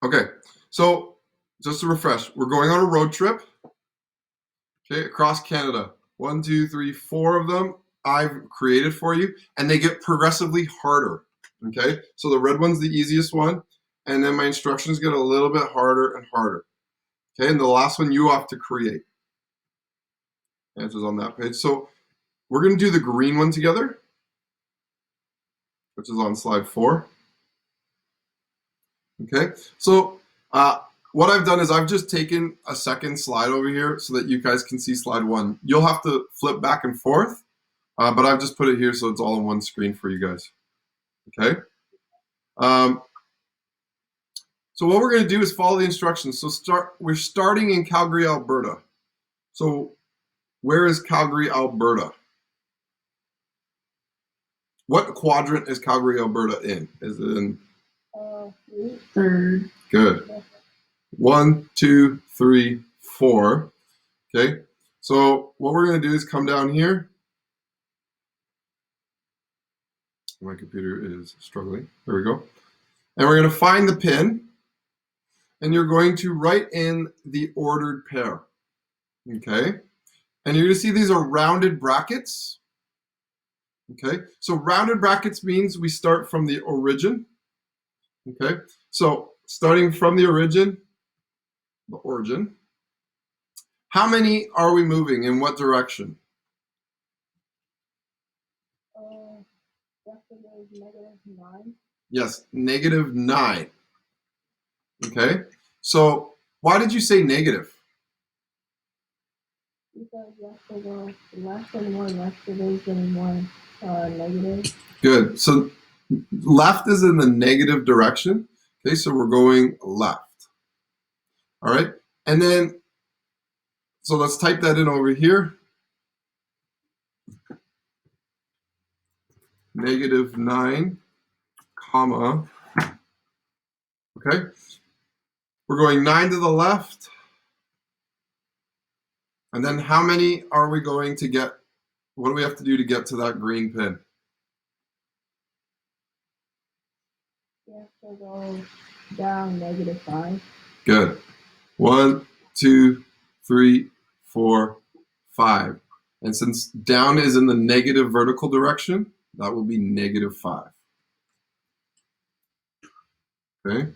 Okay, so just to refresh, we're going on a road trip, okay, across Canada. 1, 2, 3, 4 of them I've created for you, and they get progressively harder. Okay, so the red one's the easiest one, and then my instructions get a little bit harder and harder. Okay, and the last one you have to create. Answers on that page. So we're going to do the green one together, which is on slide 4. Okay, so what I've done is I've just taken a second slide over here so that you guys can see slide 1. You'll have to flip back and forth, but I've just put it here so it's all on one screen for you guys. Okay. So what we're going to do is follow the instructions. So we're starting in Calgary, Alberta. So where is Calgary, Alberta? What quadrant is Calgary, Alberta in? Is it in? Third. Good. 1, 2, 3, 4. Okay. So what we're going to do is come down here. My computer is struggling. There we go. And we're going to find the pin. And you're going to write in the ordered pair. Okay. And you're going to see these are rounded brackets. Okay, so rounded brackets means we start from the origin. Okay, so starting from the origin, how many are we moving in what direction? -9. Yes, -9. Okay, so why did you say negative? Because you have to go left and more yesterday's and more negative. Good. So left is in the negative direction. Okay, so we're going left. All right, and then so let's type that in over here. -9, comma. Okay, we're going 9 to the left. And then how many are we going to get? What do we have to do to get to that green pin? You have to go down -5. Good. 1, 2, 3, 4, 5. And since down is in the negative vertical direction, that will be -5. Okay.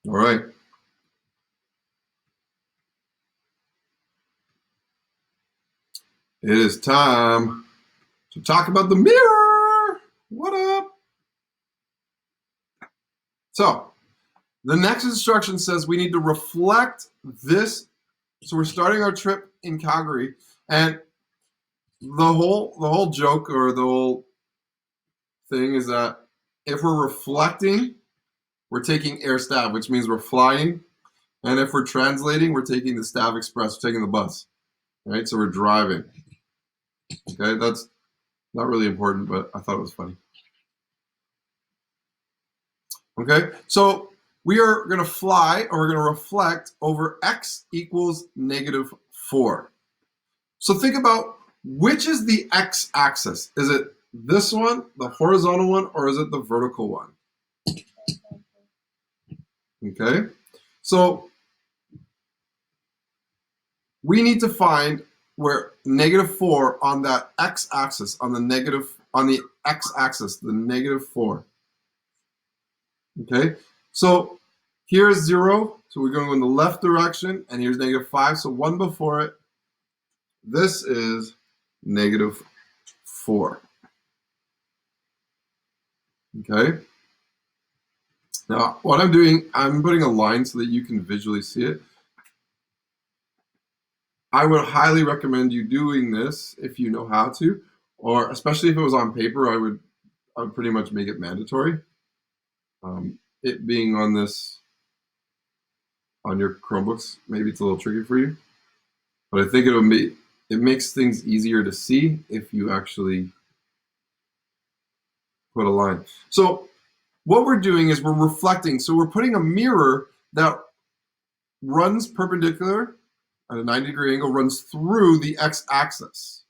All right. It is time to talk about the mirror. What up? So the next instruction says we need to reflect this. So we're starting our trip in Calgary, and the whole joke or the whole thing is that if we're reflecting, we're taking MrStav, which means we're flying. And if we're translating, we're taking the Stav Express, we're taking the bus. Right? So we're driving. Okay, that's not really important, but I thought it was funny. Okay, so we are going to fly, or we're going to reflect over x equals -4. So think about which is the x-axis. Is it this one, the horizontal one, or is it the vertical one? Okay, so we need to find where -4 on that x-axis, on the x-axis, the -4. Okay, so here's 0, so we're going in the left direction, and here's -5, so 1 before it. This is -4. Okay. Now, what I'm doing, I'm putting a line so that you can visually see it. I would highly recommend you doing this if you know how to, or especially if it was on paper, I would pretty much make it mandatory. It being on your Chromebooks, maybe it's a little tricky for you, but I think it makes things easier to see if you actually put a line. So what we're doing is we're reflecting. So we're putting a mirror that runs perpendicular at a 90-degree angle, runs through the x-axis.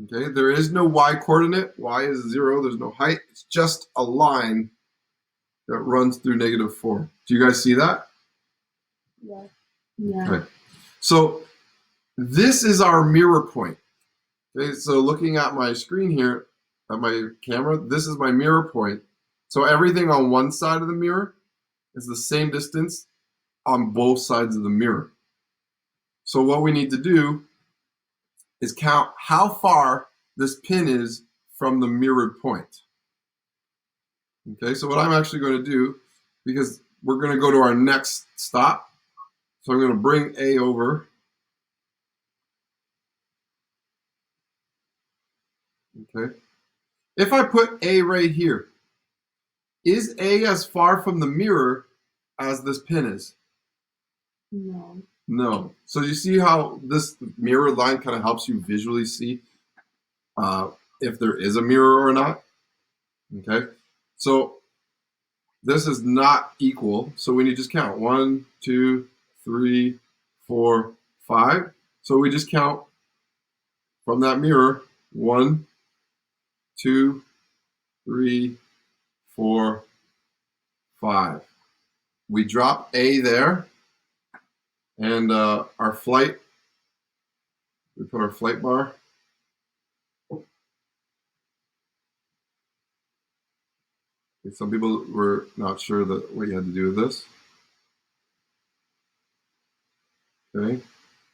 Okay, there is no y coordinate. Y is 0. There's no height. It's just a line that runs through -4. Do you guys see that? Yeah. Yeah. Okay. So this is our mirror point. Okay, so looking at my screen here, at my camera, this is my mirror point. So everything on one side of the mirror is the same distance on both sides of the mirror. So what we need to do is count how far this pin is from the mirrored point. Okay, so what I'm actually going to do, because we're going to go to our next stop, so I'm going to bring A over. Okay, if I put A right here, is A as far from the mirror as this pin is? No. No. So you see how this mirror line kind of helps you visually see if there is a mirror or not? Okay, so this is not equal, so we need to just count 1, 2, 3, 4, 5. So we just count from that mirror 1, 2, 3, 4, 5. We drop A there, and our flight, we put our flight bar. Some people were not sure that what you had to do with this. Okay,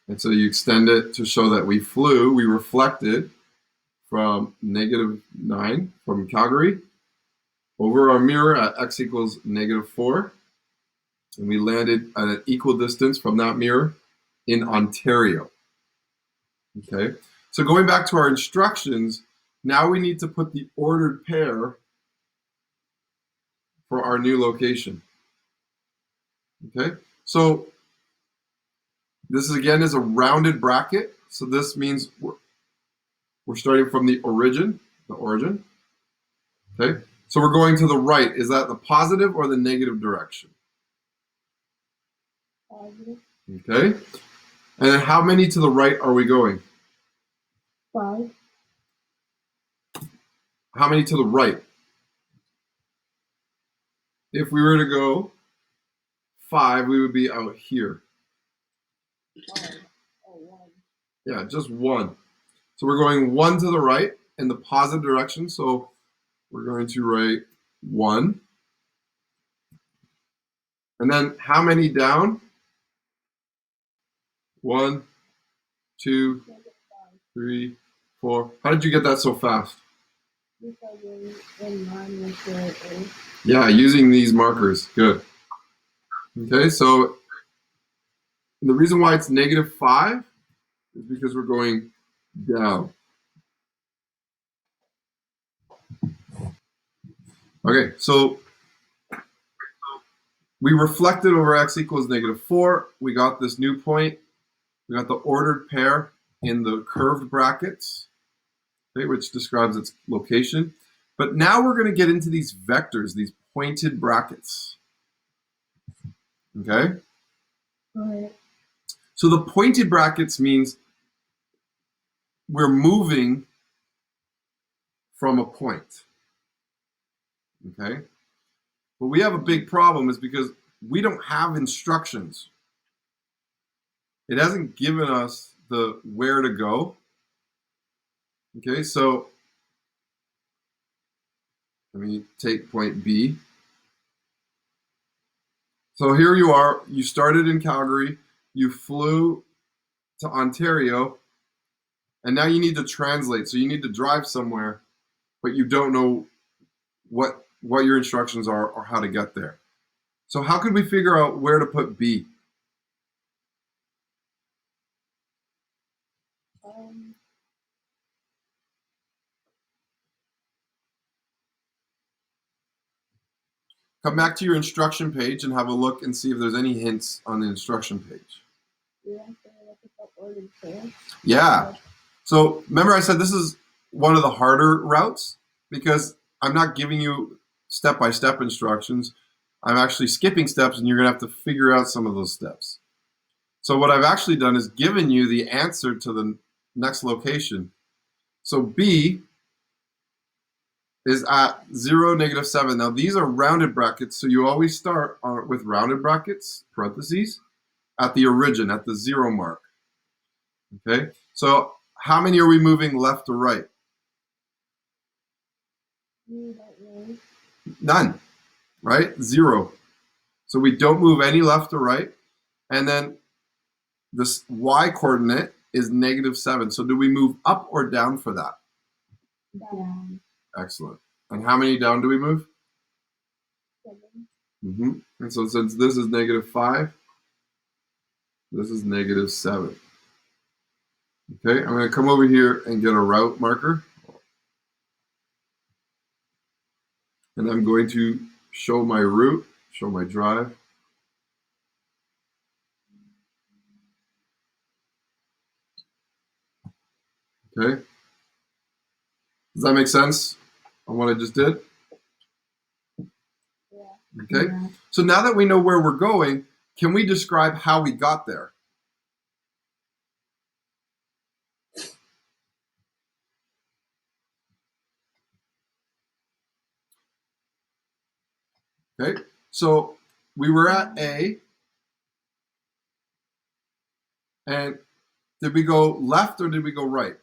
and so you extend it to show that we flew, we reflected from -9 from Calgary over our mirror at x equals -4, and we landed at an equal distance from that mirror in Ontario. Okay, so going back to our instructions, now we need to put the ordered pair for our new location. Okay, so this again is a rounded bracket, so this means we're starting from the origin. Okay, so we're going to the right. Is that the positive or the negative direction? Positive. Okay, and then how many to the right are we going? 5. How many to the right? If we were to go 5, we would be out here. Oh, 1. Yeah, just 1. So we're going 1 to the right in the positive direction. So we're going to write 1. And then how many down? 1, 2, 3, 4. How did you get that so fast? Because in line with the A. Yeah, using these markers. Good. Okay, so the reason why it's -5 is because we're going down. Okay, so we reflected over x equals -4. We got this new point. We got the ordered pair in the curved brackets, okay, which describes its location. But now we're going to get into these vectors, these pointed brackets. Okay? Alright. So the pointed brackets means we're moving from a point. Okay? But we have a big problem is because we don't have instructions. It hasn't given us the where to go. Okay, so let me take point B. So here you are, you started in Calgary, you flew to Ontario, and now you need to translate. So you need to drive somewhere, but you don't know what your instructions are or how to get there. So how could we figure out where to put B? Come back to your instruction page and have a look and see if there's any hints on the instruction page. Yeah. So remember I said this is one of the harder routes because I'm not giving you step-by-step instructions. I'm actually skipping steps, and you're going to have to figure out some of those steps. So what I've actually done is given you the answer to the next location. So B is at 0, -7. Now these are rounded brackets, so you always start with rounded brackets, parentheses, at the origin, at the 0 mark. Okay, so how many are we moving left or right? None, right? 0. So we don't move any left or right. And then this y coordinate is -7. So do we move up or down for that? Down. Excellent. And how many down do we move? 7. And so since this is -5, this is -7. Okay, I'm going to come over here and get a route marker. And I'm going to show my route, show my drive. Okay. Does that make sense on what I just did? Yeah. Okay. Yeah. So now that we know where we're going, can we describe how we got there? Okay. So we were at A, and did we go left or did we go right?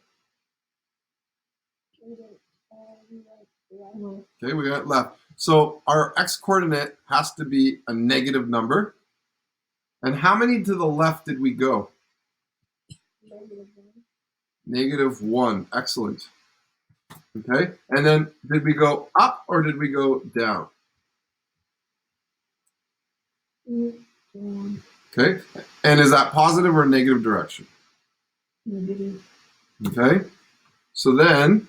Okay, we went left. So our x-coordinate has to be a negative number. And how many to the left did we go? -1. Excellent. Okay, and then did we go up or did we go down? Down. Okay, and is that positive or negative direction? Negative. Okay, so then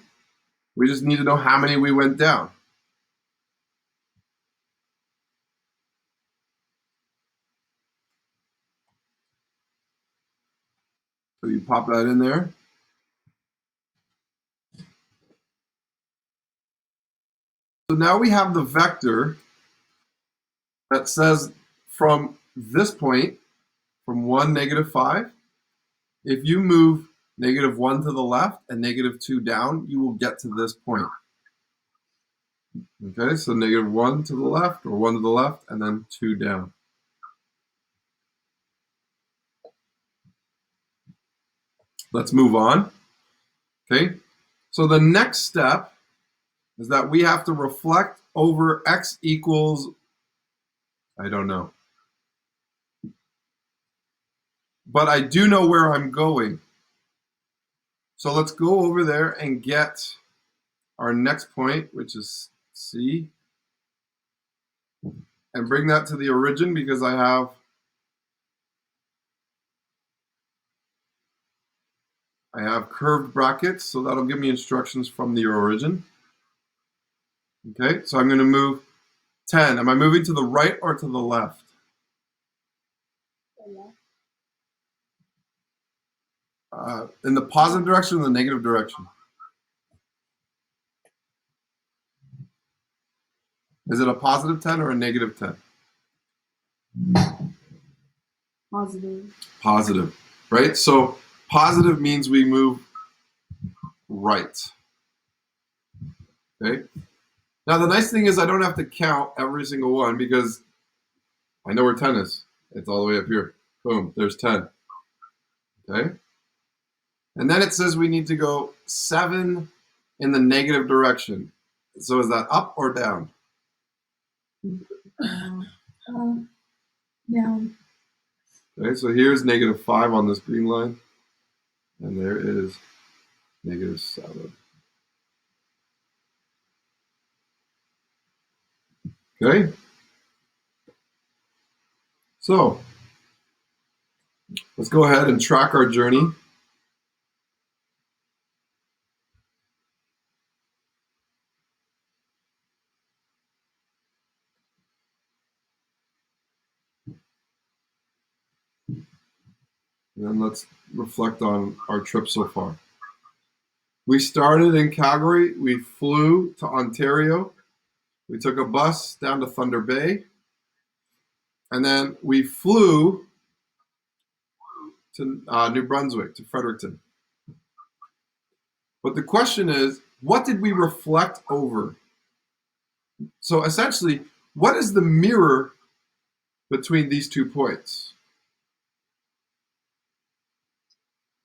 we just need to know how many we went down. So you pop that in there. So now we have the vector that says from this point, from 1, -5, if you move -1 to the left and -2 down, you will get to this point. Okay, so -1 to the left or 1 to the left and then 2 down. Let's move on. Okay, so the next step is that we have to reflect over x equals, I don't know. But I do know where I'm going. So let's go over there and get our next point, which is C, and bring that to the origin because I have curved brackets, so that'll give me instructions from the origin. Okay, so I'm going to move 10. Am I moving to the right or to the left? In the positive direction or the negative direction? Is it a positive 10 or a negative 10? Positive. Positive, right? So positive means we move right. Okay. Now the nice thing is I don't have to count every single one because I know where 10 is. It's all the way up here. Boom, there's 10. Okay. And then it says we need to go 7 in the negative direction. So is that up or down? Down. Okay, so here's -5 on this green line. And there is -7. Okay. So let's go ahead and track our journey. And then let's reflect on our trip so far. We started in Calgary, we flew to Ontario, We took a bus down to Thunder Bay, and then we flew to New Brunswick, to Fredericton. But the question is, what did we reflect over? So essentially, what is the mirror between these 2 points?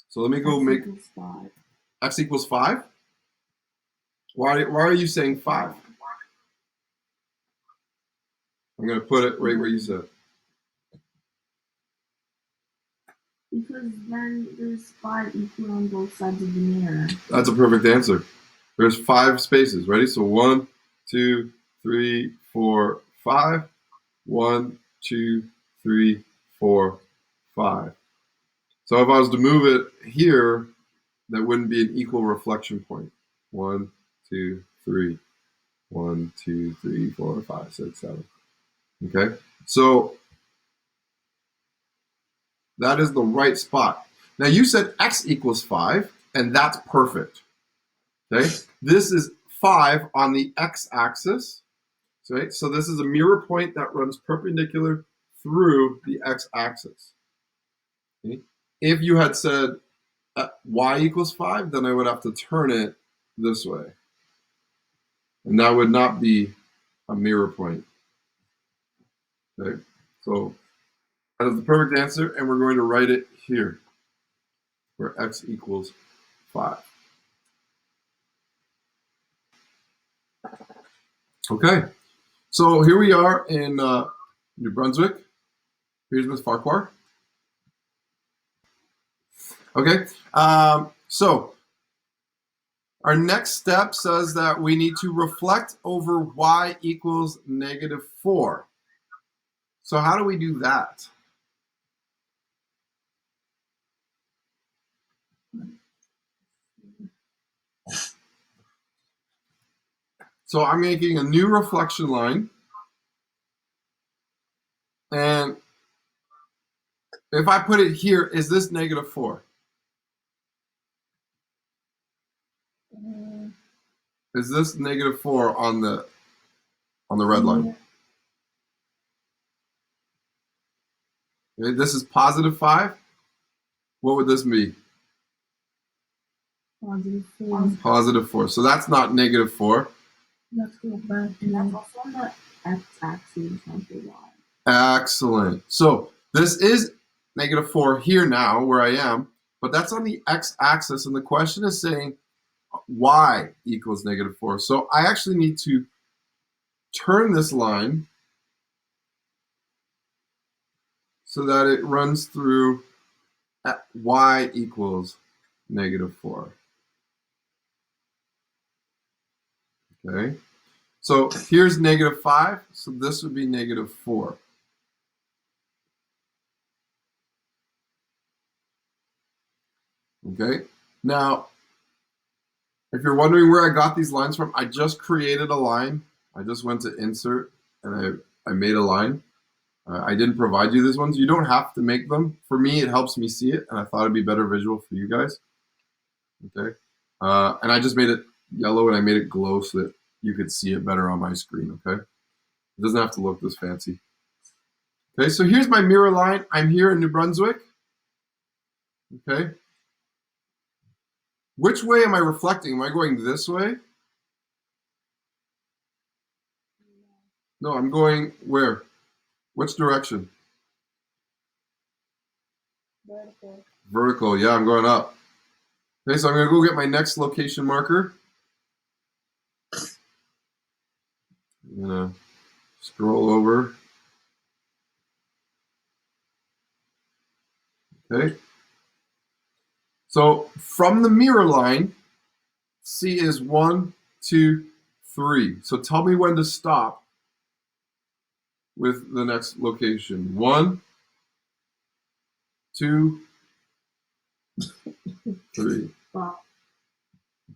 So let me go X make equals 5. x equals 5. Why are you saying 5? I'm going to put it right where you said. Because then there's 5 equal on both sides of the mirror. That's a perfect answer. There's 5 spaces. Ready? So 1, 2, 3, 4, 5. 1, 2, 3, 4, 5. So if I was to move it here, that wouldn't be an equal reflection point. 1, 2, 3. 1, 2, 3, 4, 5, 6, 7. Okay? So that is the right spot. Now you said x equals 5, and that's perfect. Okay? This is 5 on the x-axis. Okay? So this is a mirror point that runs perpendicular through the x-axis. Okay? If you had said y equals 5, then I would have to turn it this way. And that would not be a mirror point. Okay? So that is the perfect answer, and we're going to write it here, where x equals 5. Okay, so here we are in New Brunswick. Here's Miss Farquhar. Okay, so our next step says that we need to reflect over y equals -4. So how do we do that? So I'm making a new reflection line, and if I put it here, is this -4? Is this -4 on the red line? Okay, this is +5. What would this be? +4. +4. So that's not -4. Let's go back. And that's also on the x-axis, not the y. Excellent. So this is -4 here now where I am, but that's on the x-axis, and the question is saying y equals -4. So I actually need to turn this line so that it runs through at y equals -4. Okay. So here's -5, so this would be -4. Okay. Now, if you're wondering where I got these lines from, I just created a line. I just went to insert and I made a line. I didn't provide you these ones. You don't have to make them. For me, it helps me see it, and I thought it'd be better visual for you guys. Okay. And I just made it yellow and I made it glow so that you could see it better on my screen. Okay. It doesn't have to look this fancy. Okay, so here's my mirror line. I'm here in New Brunswick. Okay. Which way am I reflecting? Am I going this way? No, I'm going where? Which direction? Vertical. Vertical. Yeah, I'm going up. Okay, so I'm going to go get my next location marker. I'm going to scroll over. Okay. So from the mirror line, C is 1, 2, 3. So tell me when to stop with the next location. 1, 2, 3. Stop.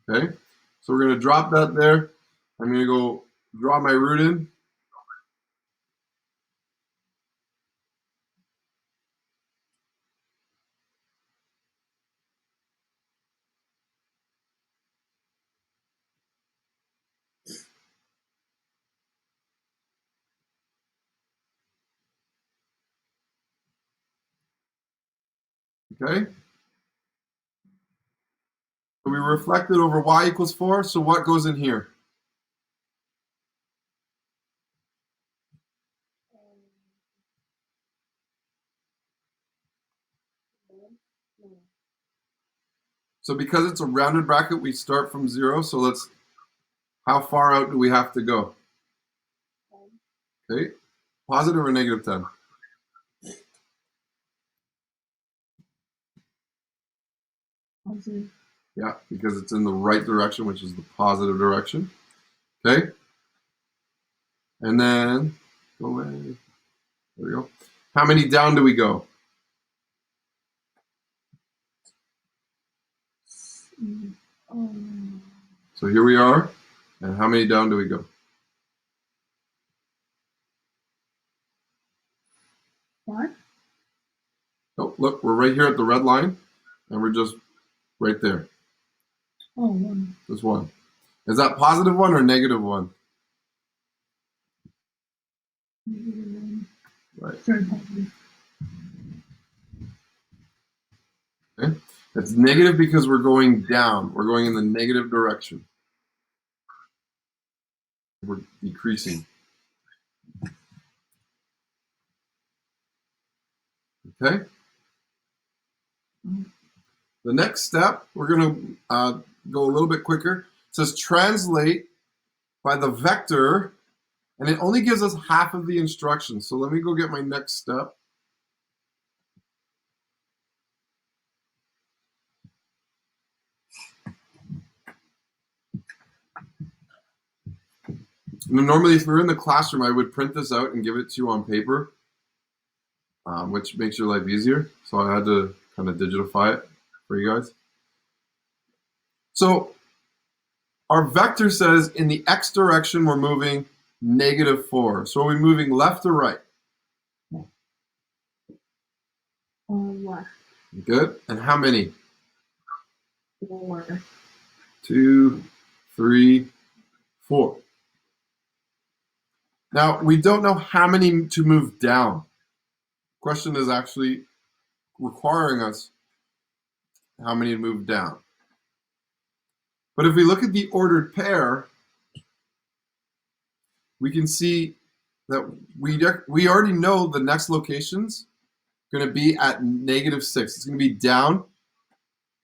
Okay. So we're going to drop that there. I'm going to go draw my root in. Okay? So we reflected over y equals 4, so what goes in here? No. So because it's a rounded bracket, we start from 0, so let's, how far out do we have to go? Okay, positive or negative 10? Positive. Yeah, because it's in the right direction, which is the positive direction. Okay? And then, go away. There we go. How many down do we go? So here we are. And how many down do we go? What? Oh, look, we're right here at the red line, and we're just right there. Oh, 1. Just 1. Is that positive 1 or negative 1? Negative 1. Right. Sorry, positive. Okay. It's negative because we're going down. We're going in the negative direction. We're decreasing. Okay? The next step, we're going to go a little bit quicker. It says translate by the vector, and it only gives us half of the instructions. So let me go get my next step. Normally, if we were in the classroom, I would print this out and give it to you on paper, which makes your life easier. So I had to kind of digitify it for you guys. So our vector says in the x direction, we're moving -4. So are we moving left or right? Left. Good. And how many? 4. 2, 3, 4. Now, we don't know how many to move down. Question is actually requiring us how many to move down. But if we look at the ordered pair, we can see that we already know the next location's going to be at -6. It's going to be down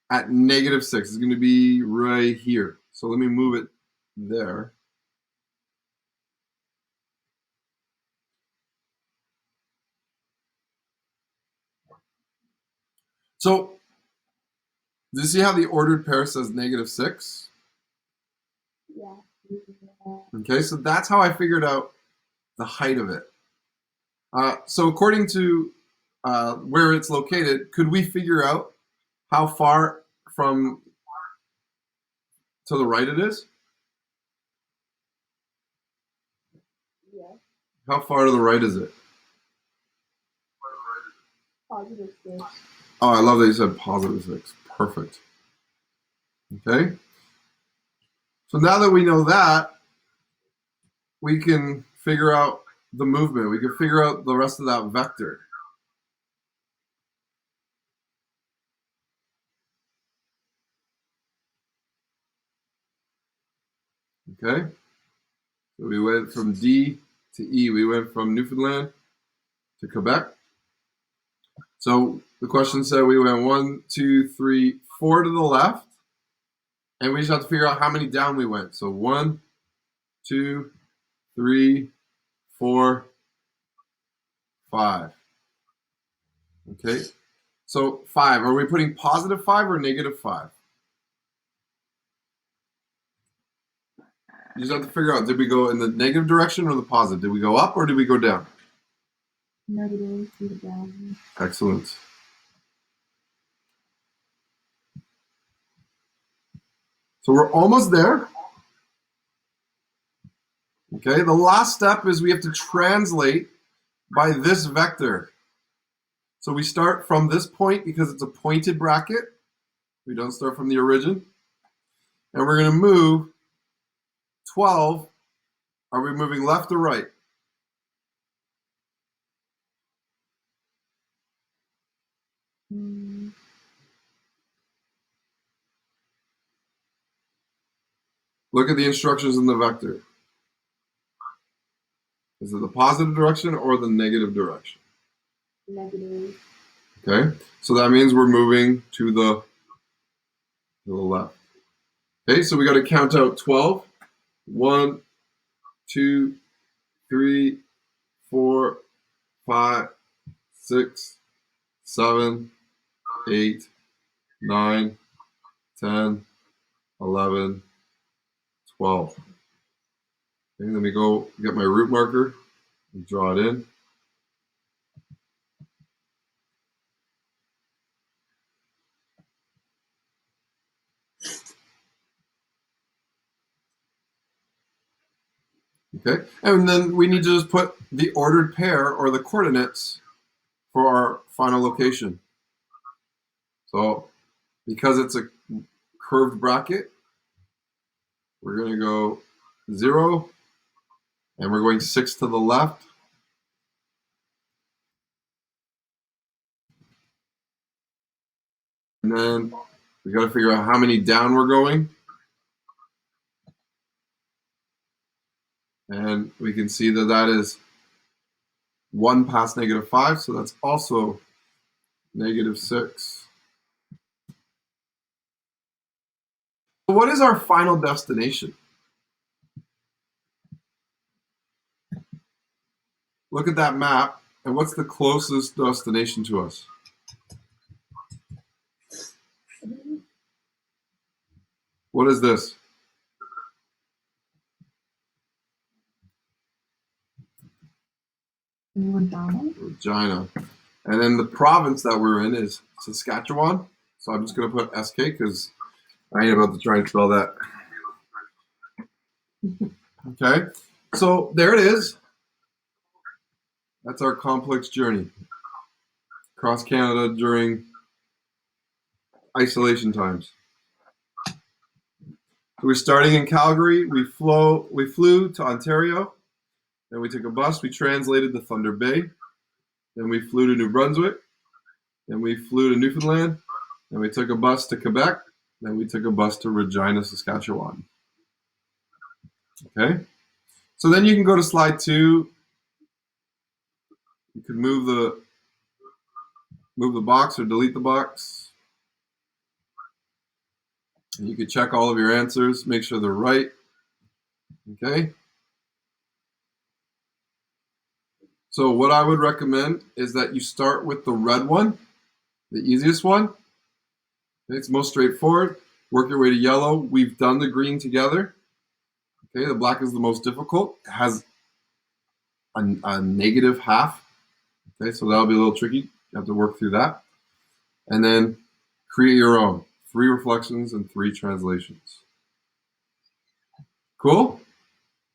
at -6. It's going to be right here. So let me move it there. So do you see how the ordered pair says -6? Yeah. Okay, so that's how I figured out the height of it. So according to where it's located, could we figure out how far from to the right it is? Yeah. How far to the right is it? Positive 6. Oh, I love that you said +6. Perfect. Okay. So now that we know that, we can figure out the movement. We can figure out the rest of that vector. Okay. So we went from D to E. We went from Newfoundland to Quebec. So the question said we went 1, 2, 3, 4 to the left. And we just have to figure out how many down we went. So 1, 2, 3, 4, 5. Okay. So 5. Are we putting +5 or -5? You just have to figure out, did we go in the negative direction or the positive? Did we go up or did we go down? Negative to the down. Excellent. So we're almost there. Okay, the last step is we have to translate by this vector. So we start from this point because it's a pointed bracket. We don't start from the origin. And we're going to move 12. Are we moving left or right? Look at the instructions in the vector. Is it the positive direction or the negative direction? Negative. Okay, so that means we're moving to the left. Okay, so we got to count out 12. 1, 2, 3, 4, 5, 6, 7, 8, 9, 10, 11, 12. Okay, let me go get my root marker and draw it in. Okay, and then we need to just put the ordered pair or the coordinates for our final location. So because it's a curved bracket, we're going to go 0, and we're going 6 to the left. And then we got to figure out how many down we're going. And we can see that that is 1 past -5, so that's also -6. So what is our final destination? Look at that map, and what's the closest destination to us? What is this? Regina. And then the province that we're in is Saskatchewan. So I'm just going to put SK because I ain't about to try and spell that. Okay, so there it is. That's our complex journey across Canada during isolation times. So we're starting in Calgary. We flew to Ontario. Then we took a bus. We translated to Thunder Bay. Then we flew to New Brunswick. Then we flew to Newfoundland. Then we took a bus to Quebec. Then we took a bus to Regina, Saskatchewan. Okay. So then you can go to slide 2. You could move the box or delete the box. And you could check all of your answers, make sure they're right. Okay. So what I would recommend is that you start with the red one, the easiest one. Okay, it's most straightforward. Work your way to yellow. We've done the green together. Okay, the black is the most difficult. It has a -1/2. Okay, so that'll be a little tricky. You have to work through that. And then create your own. 3 reflections and 3 translations. Cool?